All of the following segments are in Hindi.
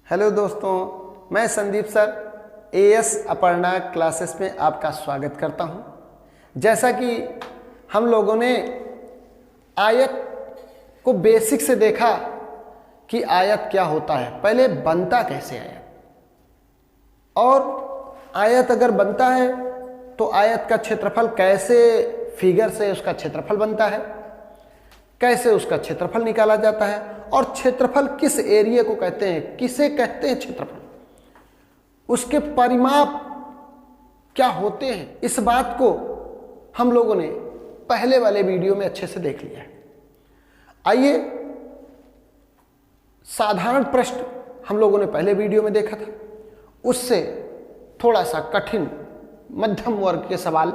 हेलो दोस्तों, मैं Sandeep sir as Aparna classes में आपका स्वागत करता हूं। जैसा कि हम लोगों ने आयत को बेसिक से देखा कि आयत क्या होता है, पहले बनता कैसे आयत, और आयत अगर बनता है तो आयत का क्षेत्रफल कैसे, फिगर से उसका क्षेत्रफल बनता है, कैसे उसका क्षेत्रफल निकाला जाता है, और क्षेत्रफल किस एरिया को कहते हैं, किसे कहते हैं क्षेत्रफल, उसके परिमाप क्या होते हैं, इस बात को हम लोगों ने पहले वाले वीडियो में अच्छे से देख लिया है। आइए, साधारण प्रश्न हम लोगों ने पहले वीडियो में देखा था, उससे थोड़ा सा कठिन मध्यम वर्ग के सवाल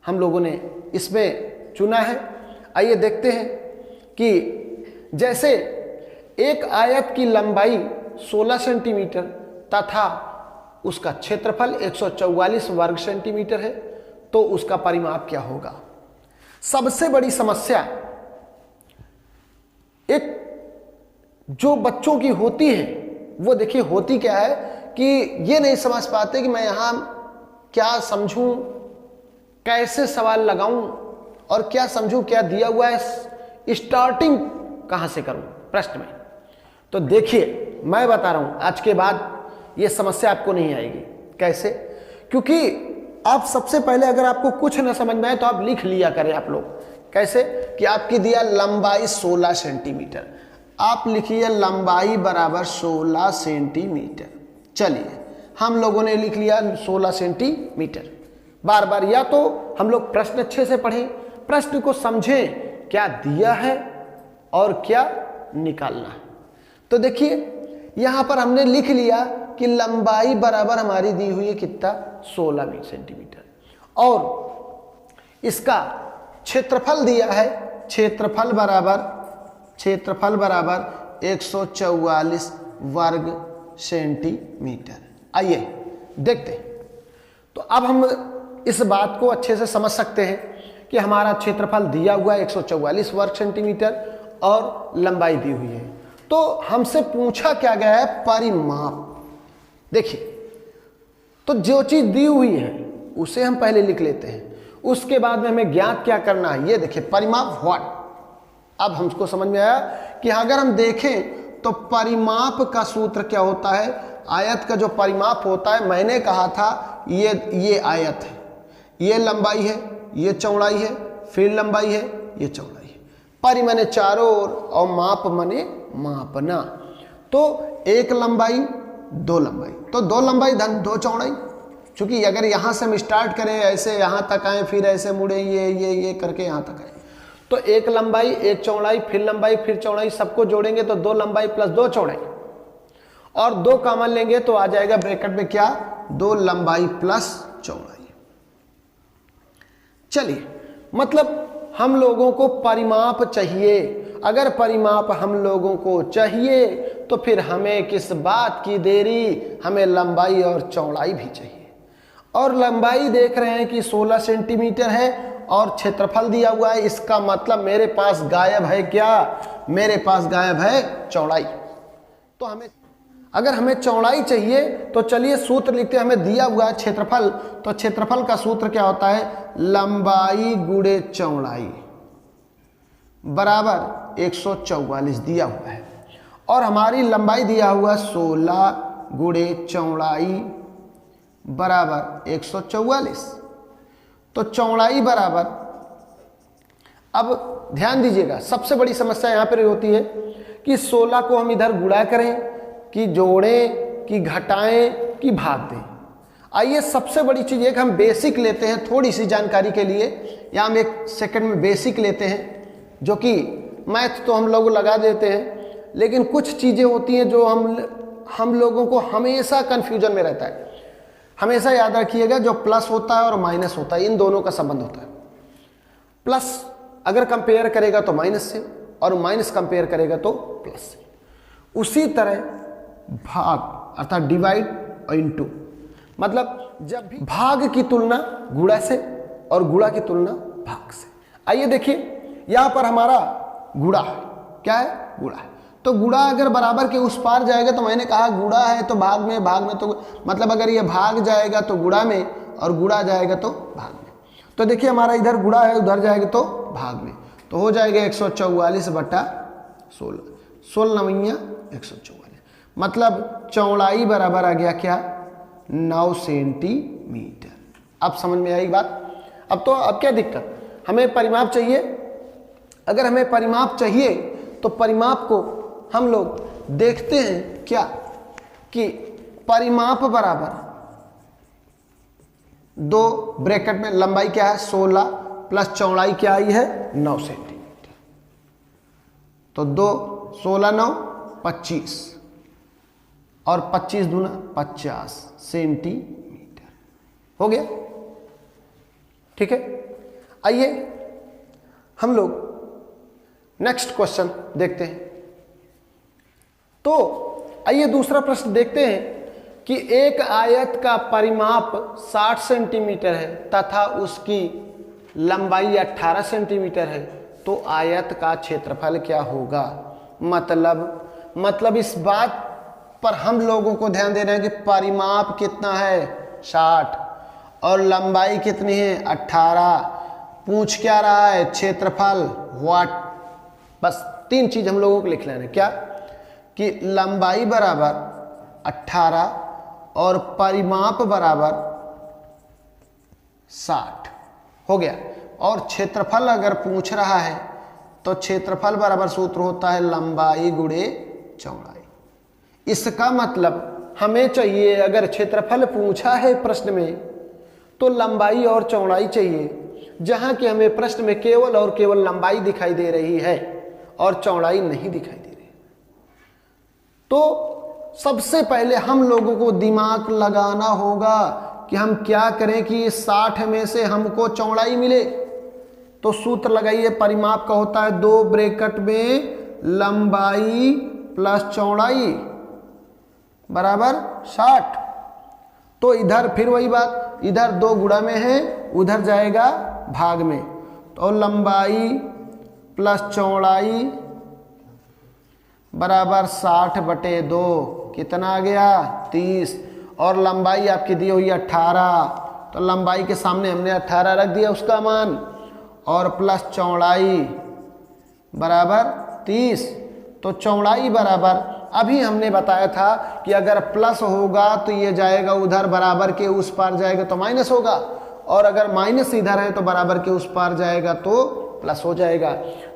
हम लोगों ने इसमें चुना है। आइए देखते हैं कि जैसे एक आयत की लंबाई 16 सेंटीमीटर तथा उसका क्षेत्रफल 144 वर्ग सेंटीमीटर है, तो उसका परिमाप क्या होगा। सबसे बड़ी समस्या एक जो बच्चों की होती है, वो देखिए होती क्या है कि ये नहीं समझ पाते कि मैं यहां क्या समझूं, कैसे सवाल लगाऊं और क्या समझूं, क्या दिया हुआ है, स्टार्टिंग कहां से करूं प्रश्न में। तो देखिए, मैं बता रहा हूं, आज के बाद ये समस्या आपको नहीं आएगी। कैसे? क्योंकि आप सबसे पहले अगर आपको कुछ न समझ में आए तो आप लिख लिया करें आप लोग। कैसे? कि आपकी दिया लंबाई 16 सेंटीमीटर, आप लिखिए लंबाई बराबर 16 सेंटीमीटर। चलिए, हम लोगों ने लिख लिया 16 सेंटीमीटर। बार बार या तो हम लोग प्रश्न अच्छे से पढ़ें, प्रश्न को समझें क्या दिया है और क्या निकालना है। तो देखिए, यहां पर हमने लिख लिया कि लंबाई बराबर हमारी दी हुई है कितना, 16 सेंटीमीटर, और इसका क्षेत्रफल दिया है, क्षेत्रफल बराबर 144 वर्ग सेंटीमीटर। आइए देखते हैं। तो अब हम इस बात को अच्छे से समझ सकते हैं कि हमारा क्षेत्रफल दिया हुआ है 144 वर्ग सेंटीमीटर और लंबाई दी हुई है। तो हमसे पूछा क्या गया है, परिमाप। देखिए, तो जो चीज दी हुई है उसे हम पहले लिख लेते हैं, उसके बाद में हमें ज्ञात क्या करना है। ये देखिए, परिमाप व्हाट। अब हमको समझ में आया कि अगर हम देखें तो परिमाप का सूत्र क्या होता है। आयत का जो परिमाप होता है, मैंने कहा था ये आयत है, ये लंबाई है, ये चौड़ाई है, फिर लंबाई है, ये चौड़ाई है। परि मने चारों ओर और माप मने मापना। तो एक लंबाई, दो लंबाई, तो दो लंबाई धन दो चौड़ाई। क्योंकि अगर यहां से हम स्टार्ट करें, ऐसे यहां तक आए, फिर ऐसे मुड़े, ये करके यहां तक आए, तो एक लंबाई, एक चौड़ाई, फिर लंबाई, फिर चौड़ाई, सबको जोड़ेंगे तो दो लंबाई प्लस दो चौड़ाई, और दो कॉमन लेंगे तो आ जाएगा ब्रैकेट में क्या, दो लंबाई प्लस चौड़ाई। चलिए, मतलब हम लोगों को परिमाप चाहिए। अगर परिमाप हम लोगों को चाहिए तो फिर हमें किस बात की देरी, हमें लंबाई और चौड़ाई भी चाहिए। और लंबाई देख रहे हैं कि 16 सेंटीमीटर है और क्षेत्रफल दिया हुआ है, इसका मतलब मेरे पास गायब है क्या, मेरे पास गायब है चौड़ाई। तो अगर हमें चौड़ाई चाहिए तो चलिए सूत्र लिखते हैं। हमें दिया हुआ है क्षेत्रफल, तो क्षेत्रफल का सूत्र क्या होता है, लंबाई गुणे चौड़ाई बराबर 144 दिया हुआ है, और हमारी लंबाई दिया हुआ 16 गुणे चौड़ाई बराबर 144। तो चौड़ाई बराबर, अब ध्यान दीजिएगा, सबसे बड़ी समस्या यहां पर होती है कि 16 को हम इधर गुणा करें कि जोड़ें कि घटाएं कि भाग दें। आइए, सबसे बड़ी चीज एक हम बेसिक लेते हैं थोड़ी सी जानकारी के लिए, या हम एक सेकंड में बेसिक लेते हैं, जो कि मैथ तो हम लोग लगा देते हैं, लेकिन कुछ चीजें होती हैं जो हम लोगों को हमेशा कंफ्यूजन में रहता है। हमेशा याद रखिएगा, जो प्लस होता है और माइनस होता है, इन दोनों का संबंध होता है। प्लस अगर कंपेयर करेगा तो माइनस से, और माइनस कंपेयर करेगा तो प्लस से। उसी तरह भाग अर्थात डिवाइड और इनटू, मतलब जब भी भाग की तुलना गुणा से और गुणा की तुलना भाग से। आइए देखिए, यहां पर हमारा गुणा है, क्या है, गुणा है, तो गुणा अगर बराबर के उस पार जाएगा तो मैंने कहा गुणा है तो भाग में तो मतलब अगर ये भाग जाएगा तो गुणा में और गुणा जाएगा तो भाग में। तो देखिए हमारा इधर गुणा है उधर जाएगा तो भाग में, तो हो जाएगा 144/16, 16 नवैया 144, मतलब चौड़ाई बराबर आ गया क्या 9 सेंटीमीटर। अब समझ में आई बात। अब क्या दिक्कत, हमें परिमाप चाहिए। अगर हमें परिमाप चाहिए तो परिमाप को हम लोग देखते हैं क्या कि परिमाप बराबर 2 ब्रैकेट में लंबाई क्या है 16 प्लस चौड़ाई क्या आई है 9 सेंटीमीटर, तो 2 16 9 25 और 25 दूना 50 सेंटीमीटर हो गया। ठीक है, आइए हम लोग नेक्स्ट क्वेश्चन देखते हैं। तो आइए दूसरा प्रश्न देखते हैं कि एक आयत का परिमाप 60 सेंटीमीटर है तथा उसकी लंबाई 18 सेंटीमीटर है, तो आयत का क्षेत्रफल क्या होगा। मतलब इस बात पर हम लोगों को ध्यान देना है कि परिमाप कितना है 60 और लंबाई कितनी है 18, पूछ क्या रहा है क्षेत्रफल व्हाट। बस 3 चीज हम लोगों को लिख लेना है, क्या कि लंबाई बराबर 18 और परिमाप बराबर 60 हो गया। और क्षेत्रफल अगर पूछ रहा है तो क्षेत्रफल बराबर सूत्र होता है लंबाई गुणे चौड़ाई। इसका मतलब हमें चाहिए, अगर क्षेत्रफल पूछा है प्रश्न में तो लंबाई और चौड़ाई चाहिए, जहां कि हमें प्रश्न में केवल और केवल लंबाई दिखाई दे रही है और चौड़ाई नहीं दिखाई दे रही। तो सबसे पहले हम लोगों को दिमाग लगाना होगा कि हम क्या करें कि 60 में से हमको चौड़ाई मिले। तो सूत्र लगाइए, परिमाप का होता है 2 ब्रैकेट में लंबाई प्लस चौड़ाई बराबर 60। तो इधर फिर वही बात, इधर 2 गुणा में है उधर जाएगा भाग में, तो लंबाई प्लस चौड़ाई बराबर 60/2 कितना आ गया 30, और लंबाई आपकी दी हुई 18, तो लंबाई के सामने हमने 18 रख दिया उसका मान, और प्लस चौड़ाई बराबर 30। तो चौड़ाई बराबर अभी हमने बताया था कि अगर प्लस होगा तो ये जाएगा उधर, बराबर के उस पार जाएगा तो माइनस होगा, और अगर माइनस इधर है तो बराबर के उस पार जाएगा तो प्लस हो जाएगा।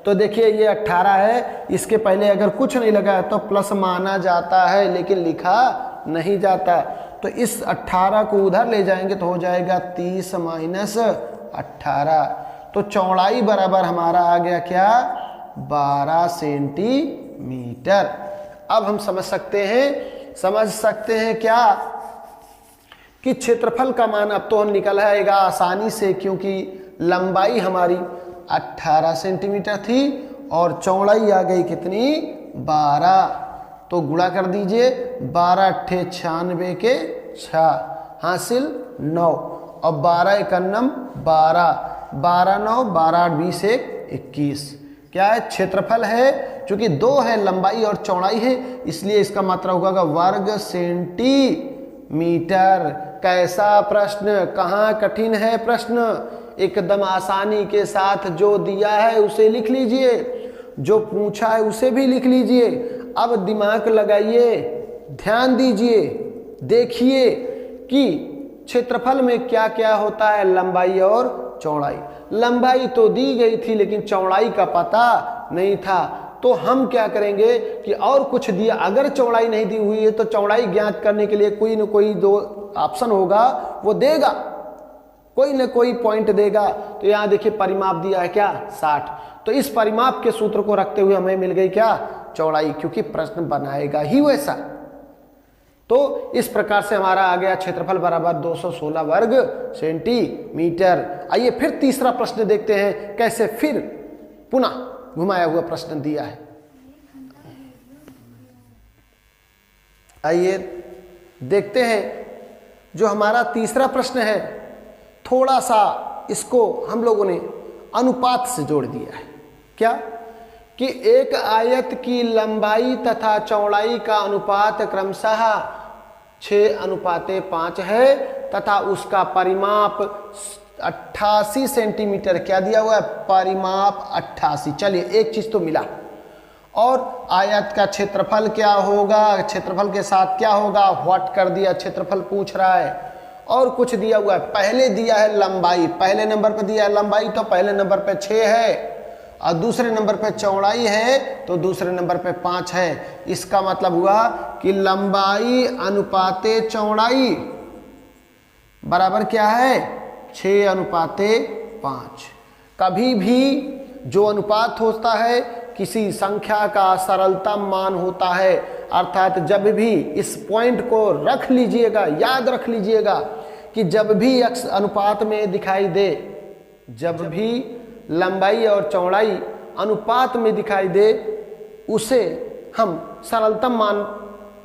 तो देखिए ये 18 है, इसके पहले अगर कुछ नहीं लगा है तो प्लस माना जाता है लेकिन लिखा नहीं जाता। तो इस 18 को उधर ले जाएंगे तो हो जाएगा 30 माइनस 18। तो चौड़ाई बराबर हमारा आ गया क्या 12 सेंटीमीटर। अब हम समझ सकते हैं क्या कि क्षेत्रफल का मान अब तो निकल आएगा आसानी से, क्योंकि लंबाई हमारी 18 सेंटीमीटर थी और चौड़ाई आ गई कितनी 12। तो गुणा कर दीजिए, 12 अट्ठे 96 के 6 हासिल 9 और 12 एकन्नम 12, 12 9 12 20 1 21। क्या है क्षेत्रफल है, चूंकि 2 है लंबाई और चौड़ाई है इसलिए इसका मात्रा होगा वर्ग सेंटीमीटर। कैसा प्रश्न, कहाँ कठिन है प्रश्न, एकदम आसानी के साथ जो दिया है उसे लिख लीजिए, जो पूछा है उसे भी लिख लीजिए। अब दिमाग लगाइए, ध्यान दीजिए, देखिए कि क्षेत्रफल में क्या क्या होता है, लंबाई और चौड़ाई। लंबाई तो दी गई थी लेकिन चौड़ाई का पता नहीं था, तो हम क्या करेंगे कि और कुछ दिया, अगर चौड़ाई नहीं दी हुई है तो चौड़ाई ज्ञात करने के लिए कोई न कोई 2 ऑप्शन होगा, वो देगा, कोई न कोई पॉइंट देगा। तो यहाँ देखिए परिमाप दिया है क्या 60, तो इस परिमाप के सूत्र को रखते हुए हमें मिल गई क्या चौड़ाई, क्योंकि प्रश्न बनाएगा ही वैसा। तो इस प्रकार से हमारा आ गया क्षेत्रफल बराबर 216 वर्ग सेंटीमीटर। आइए फिर तीसरा प्रश्न देखते हैं, कैसे फिर पुनः घुमाया हुआ प्रश्न दिया है। आइए देखते हैं जो हमारा तीसरा प्रश्न है, थोड़ा सा इसको हम लोगों ने अनुपात से जोड़ दिया है। क्या कि एक आयत की लंबाई तथा चौड़ाई का अनुपात क्रमशः 6:5 है तथा उसका परिमाप 88 सेंटीमीटर, क्या दिया हुआ है, परिमाप 88। चलिए एक चीज तो मिला। और आयत का क्षेत्रफल क्या होगा, क्षेत्रफल के साथ क्या होगा, व्हाट कर दिया, क्षेत्रफल पूछ रहा है। और कुछ दिया हुआ है, पहले दिया है लंबाई, पहले नंबर पे दिया है लंबाई, तो पहले नंबर पे 6 है, और दूसरे नंबर पे चौड़ाई है तो दूसरे नंबर पे 5 है। इसका मतलब हुआ कि लंबाई अनुपाते चौड़ाई बराबर क्या है, 6:5। कभी भी जो अनुपात होता है किसी संख्या का सरलतम मान होता है, अर्थात जब भी इस पॉइंट को रख लीजिएगा, याद रख लीजिएगा कि जब भी x अनुपात में दिखाई दे, जब भी लंबाई और चौड़ाई अनुपात में दिखाई दे, उसे हम सरलतम मान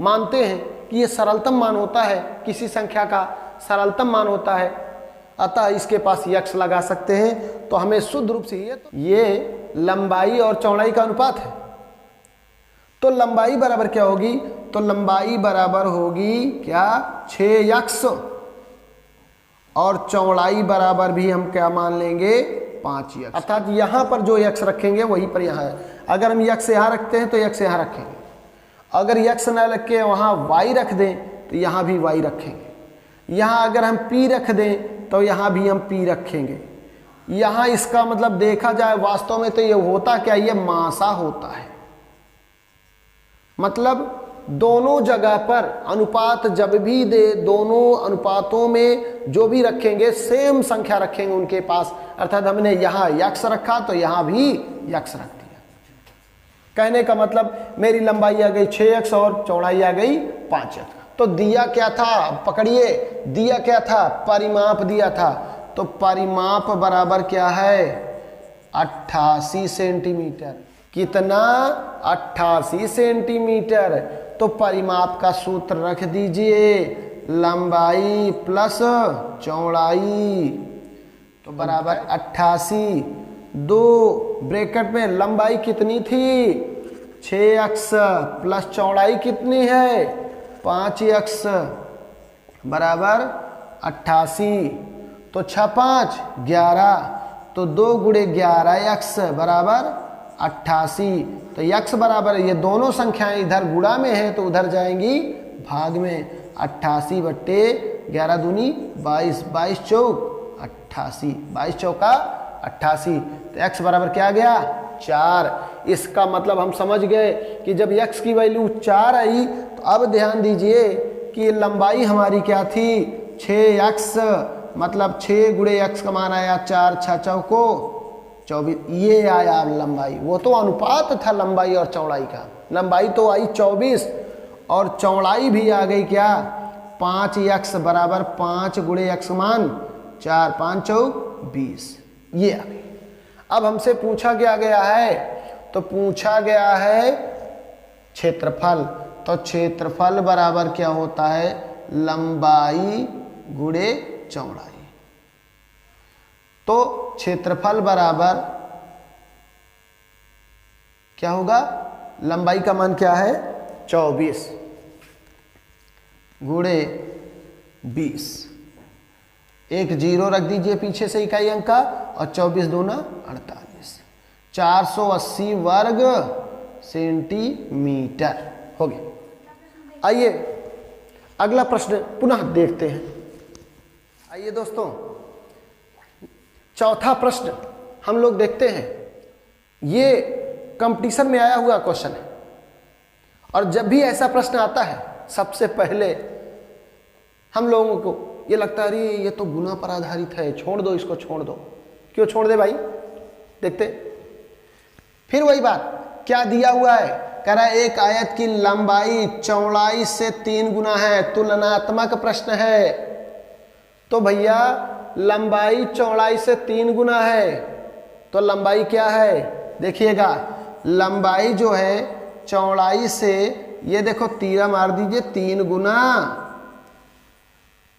मानते हैं कि ये सरलतम मान होता है, किसी संख्या का सरलतम मान होता है, अतः इसके पास x लगा सकते हैं। तो हमें शुद्ध रूप से ये लंबाई और चौड़ाई का अनुपात है। तो लंबाई बराबर क्या होगी, तो लंबाई बराबर होगी क्या, 6x, और चौड़ाई बराबर भी हम क्या मान लेंगे, 5x। अर्थात यहां पर जो x रखेंगे वहीं पर यहां है। अगर हम x यहां रखते हैं तो x यहां रखेंगे, अगर x न रख के वहां y रख दें तो यहां भी y रखेंगे। यहां अगर हम p रख दें तो यहां भी हम p रखेंगे। यहां इसका मतलब देखा जाए वास्तव में तो ये होता क्या, ये मासा होता है। मतलब दोनों जगह पर अनुपात जब भी दे, दोनों अनुपातों में जो भी रखेंगे सेम संख्या रखेंगे उनके पास। अर्थात हमने यहाँ x रखा तो यहाँ भी x रख दिया। कहने का मतलब मेरी लंबाई आ गई 6x और चौड़ाई आ गई 5x। तो दिया क्या था, पकड़िए, दिया क्या था, परिमाप दिया था। तो परिमाप बराबर क्या है, 88 सेंटीमीटर। कितना, 88 सेंटीमीटर। तो परिमाप का सूत्र रख दीजिए, लंबाई प्लस चौड़ाई, तो बराबर 88। 2 ब्रैकेट में लंबाई कितनी थी, 6x, प्लस चौड़ाई कितनी है, 5x, बराबर 88। तो 6 5 11, तो 2 गुणे 11x बराबर 88। तो x बराबर, ये दोनों संख्याएं इधर गुणा में है तो उधर जाएंगी भाग में। 88 बट्टे 11 दूनी 22, 22 चौक 88, 22 चौका 88। तो x बराबर क्या आ गया, 4। इसका मतलब हम समझ गए कि जब x की वैल्यू 4 आई तो अब ध्यान दीजिए कि लंबाई हमारी क्या थी, 6x, मतलब 6 गुणे x का मान आया 4, 6 चौको 24, ये आया लंबाई। वो तो अनुपात था लंबाई और चौड़ाई का, लंबाई तो आई 24 और चौड़ाई भी आ गई क्या, 5x, बराबर 5 गुणे x मान 4, 5 चौक 20, ये आ गई। अब हमसे पूछा क्या गया है, तो पूछा गया है क्षेत्रफल। तो क्षेत्रफल बराबर क्या होता है, लंबाई गुणे चौड़ाई। तो क्षेत्रफल बराबर क्या होगा, लंबाई का मान क्या है, 24 गुणे 20, एक 0 रख दीजिए पीछे से इकाई अंक का, और 24 दूना 48, 480 वर्ग सेंटीमीटर हो गया। आइए अगला प्रश्न पुनः देखते हैं। आइए दोस्तों, चौथा प्रश्न हम लोग देखते हैं। ये कंपटीशन में आया हुआ क्वेश्चन है, और जब भी ऐसा प्रश्न आता है सबसे पहले हम लोगों को ये लगता है अरे ये तो गुना पर आधारित है, छोड़ दो इसको, छोड़ दो। क्यों छोड़ दे भाई, देखते। फिर वही बात, क्या दिया हुआ है, कह रहा है एक आयत की लंबाई चौड़ाई से 3 गुना है, तुलनात्मक प्रश्न है। तो भैया लंबाई चौड़ाई से 3 गुना है, तो लंबाई क्या है, देखिएगा लंबाई जो है चौड़ाई से, ये देखो तीरा मार दीजिए 3 गुना,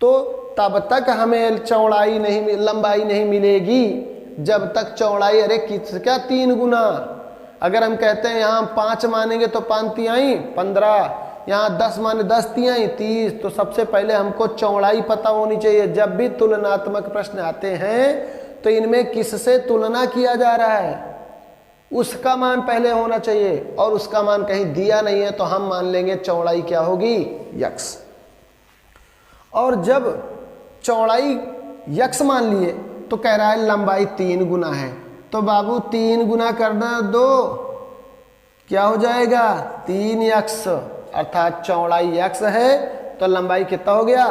तो तब तक हमें चौड़ाई नहीं, लंबाई नहीं मिलेगी जब तक चौड़ाई, अरे किसका 3 गुना, अगर हम कहते हैं यहाँ 5 मानेंगे तो 5 तिहाई 15, यहाँ 10 माने 10 तिहाई 30, तो सबसे पहले हमको चौड़ाई पता होनी चाहिए। जब भी तुलनात्मक प्रश्न आते हैं तो इनमें किससे तुलना किया जा रहा है, उसका मान पहले होना चाहिए, और उसका मान कहीं दिया नहीं है तो हम मान लेंगे चौड़ाई क्या होगी, यक्स। और जब चौड़ाई यक्स मान लिए तो कह रहा है लंबाई 3 गुना है, तो बाबू 3 गुना करना 2, क्या हो जाएगा 3 यक्स, अर्थात चौड़ाई यक्स है तो लंबाई कितना हो गया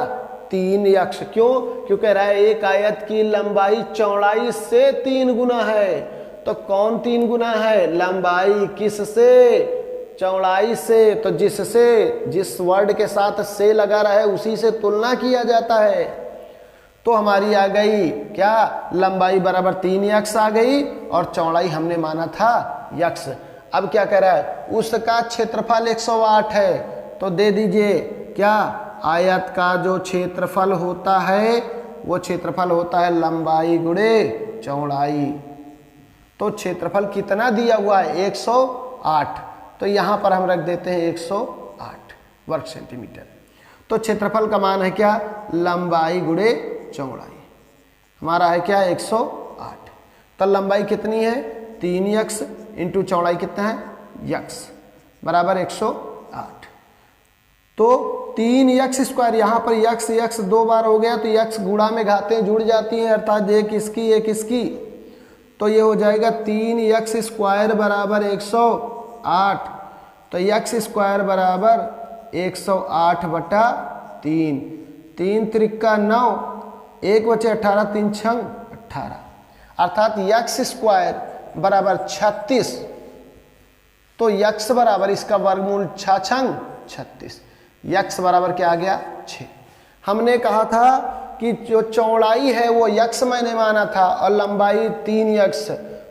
3 यक्स। क्यों? क्यों कह रहा है एक आयत की लंबाई चौड़ाई से 3 गुना है। तो कौन 3 गुना है, लंबाई किससे, चौड़ाई से। तो जिससे, जिस वर्ड के साथ से लगा रहा है उसी से तुलना किया जाता है। तो हमारी आ गई क्या, लंबाई बराबर 3 यक्स आ गई और चौड़ाई हमने माना था यक्स। अब क्या कह रहा है, उसका क्षेत्रफल 108 है, तो दे दीजिए क्या, आयत का जो क्षेत्रफल होता है वो क्षेत्रफल होता है लंबाई गुणे चौड़ाई। तो क्षेत्रफल कितना दिया हुआ है 108, तो यहाँ पर हम रख देते हैं 108 वर्ग सेंटीमीटर। तो क्षेत्रफल का मान है क्या, लंबाई गुणे चौड़ाई, हमारा है क्या 108। तो लंबाई कितनी है 3 यक्स इंटू चौड़ाई कितना है यक्स बराबर 108। तो 3 यक्स स्क्वायर, यहाँ पर यक्स यक्स 2 बार हो गया तो यक्स गुणा में घातें जुड़ जाती हैं, अर्थात एक इसकी एक इसकी, तो ये हो जाएगा 3 यक्स स्क्वायर बराबर 108। तो यक्स स्क्वायर बराबर 108 बटा 3, 3 त्रिका 9, 1 बचे 18, 3 छंग 18, अर्थात यक्स स्क्वायर बराबर 36। तो यक्स बराबर इसका वर्गमूल 6 छंग 36, यक्स बराबर क्या आ गया 6। हमने कहा था कि जो चौड़ाई है वो यक्स मैंने माना था और लंबाई 3 यक्स,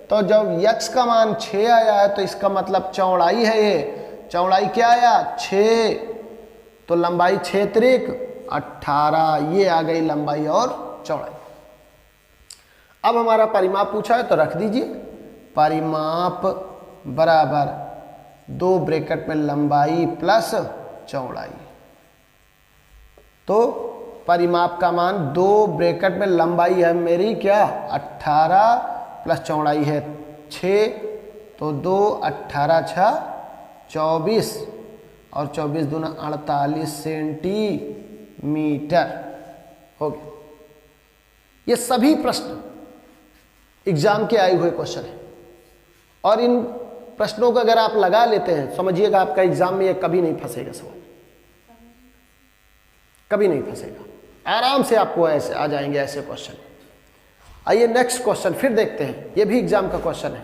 तो जब यक्स का मान 6 आया है तो इसका मतलब चौड़ाई है, ये चौड़ाई क्या आया 6, तो लंबाई 6 त्रिक 18, ये आ गई लंबाई और चौड़ाई। अब हमारा परिमाप पूछा है तो रख दीजिए, परिमाप बराबर 2 ब्रैकेट में लंबाई प्लस चौड़ाई। तो परिमाप का मान 2 ब्रैकेट में लंबाई है मेरी क्या 18 प्लस चौड़ाई है 6, तो 2 18 6 24 और 24 दूना 48 सेंटीमीटर हो गया। ये सभी प्रश्न एग्जाम के आए हुए क्वेश्चन है, और इन प्रश्नों को अगर आप लगा लेते हैं समझिएगा आपका एग्जाम में ये कभी नहीं फंसेगा सवाल, कभी नहीं फंसेगा, आराम से आपको ऐसे आ जाएंगे ऐसे क्वेश्चन। आइए नेक्स्ट क्वेश्चन फिर देखते हैं, ये भी एग्जाम का क्वेश्चन है।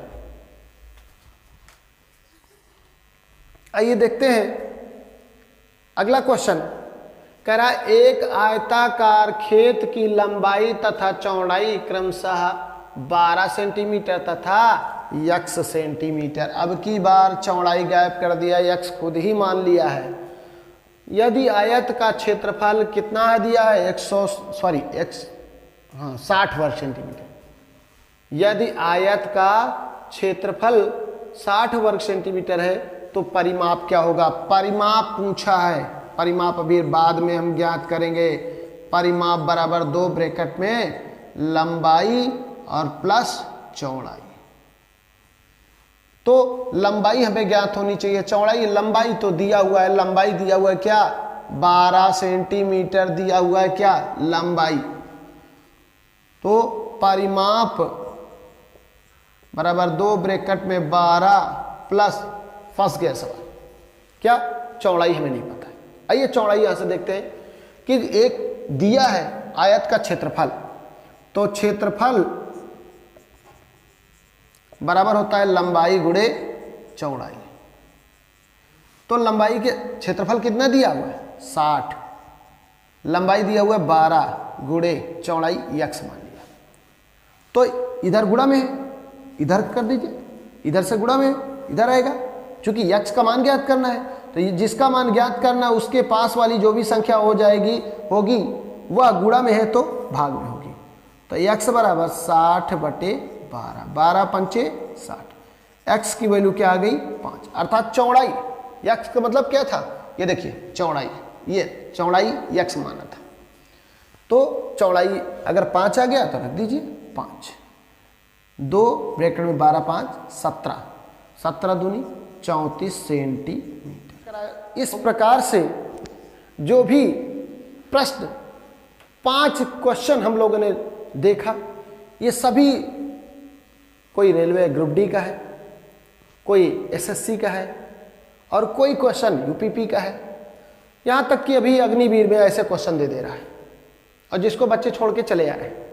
आइए देखते हैं अगला क्वेश्चन। कह रहा है एक आयताकार खेत की लंबाई तथा चौड़ाई क्रमशः 12 सेंटीमीटर तथा यक्स सेंटीमीटर। अब की बार चौड़ाई गायब कर दिया, यक्स खुद ही मान लिया है। यदि आयत का क्षेत्रफल कितना है दिया है 60 वर्ग सेंटीमीटर। यदि आयत का क्षेत्रफल 60 वर्ग सेंटीमीटर है तो परिमाप क्या होगा, परिमाप पूछा है, परिमाप अभी बाद में हम ज्ञात करेंगे। परिमाप बराबर 2 ब्रैकेट में लंबाई और प्लस चौड़ाई। तो लंबाई हमें ज्ञात होनी चाहिए, चौड़ाई लंबाई तो दिया हुआ है, लंबाई दिया हुआ है क्या 12 सेंटीमीटर दिया हुआ है क्या लंबाई। तो परिमाप बराबर 2 ब्रैकेट में 12 प्लस फंस गया सवाल क्या, चौड़ाई हमें नहीं पता है। आइए चौड़ाई यहां से देखते हैं कि एक दिया है आयत का क्षेत्रफल, तो क्षेत्रफल बराबर होता है लंबाई गुणे चौड़ाई। तो लंबाई के क्षेत्रफल कितना दिया हुआ है 60, लंबाई दिया हुआ है 12 गुणे चौड़ाई यक्स मान लिया। तो इधर गुणा में है, इधर कर दीजिए, इधर से गुणा में इधर आएगा, क्योंकि यक्स का मान ज्ञात करना है। तो जिसका मान ज्ञात करना है उसके पास वाली जो भी संख्या हो जाएगी होगी वह गुणा में है तो भाग में होगी। तो यक्स बराबर 60 बटे 12, 12 पंचे 60, x की वैल्यू क्या आ गई 5, अर्थात चौड़ाई, x का मतलब क्या था, ये देखिए चौड़ाई, ये चौड़ाई x माना था, तो चौड़ाई अगर 5 आ गया तो रख दीजिए 5, 2 ब्रैकेट में 12 5 17, 17 दूनी 34 सेंटीमीटर। इस प्रकार से जो भी प्रश्न 5 क्वेश्चन हम लोगों ने देखा, ये सभी कोई रेलवे ग्रुप डी का है, कोई एसएससी का है और कोई क्वेश्चन यूपीपी का है, यहाँ तक कि अभी अग्निवीर में ऐसे क्वेश्चन दे रहा है और जिसको बच्चे छोड़ के चले आ रहे हैं।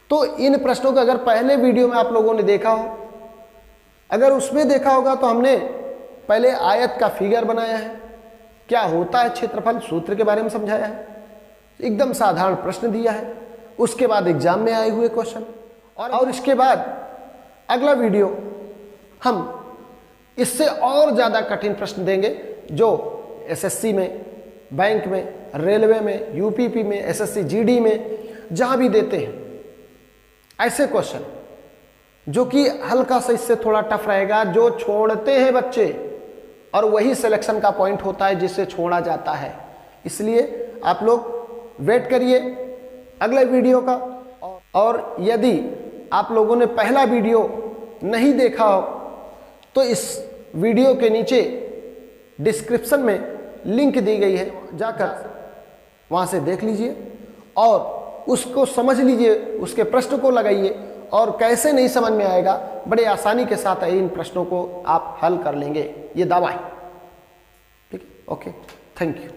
तो इन प्रश्नों को अगर पहले वीडियो में आप लोगों ने देखा हो, अगर उसमें देखा होगा तो हमने पहले आयत का फिगर बनाया है, क्या होता है क्षेत्रफल, सूत्र के बारे में समझाया है, एकदम साधारण प्रश्न दिया है, उसके बाद एग्जाम में आए हुए क्वेश्चन, और इसके बाद अगला वीडियो हम इससे और ज़्यादा कठिन प्रश्न देंगे जो एसएससी में, बैंक में, रेलवे में, यूपीपी में, एसएससी जीडी में जहाँ भी देते हैं ऐसे क्वेश्चन जो कि हल्का सा इससे थोड़ा टफ रहेगा, जो छोड़ते हैं बच्चे और वही सिलेक्शन का पॉइंट होता है जिससे छोड़ा जाता है। इसलिए आप लोग वेट करिए अगले वीडियो का, और यदि आप लोगों ने पहला वीडियो नहीं देखा हो तो इस वीडियो के नीचे डिस्क्रिप्शन में लिंक दी गई है, जाकर वहाँ से देख लीजिए और उसको समझ लीजिए, उसके प्रश्न को लगाइए और कैसे नहीं समझ में आएगा बड़े आसानी के साथ इन प्रश्नों को आप हल कर लेंगे, ये दावा है। ठीक है, ओके, थैंक यू।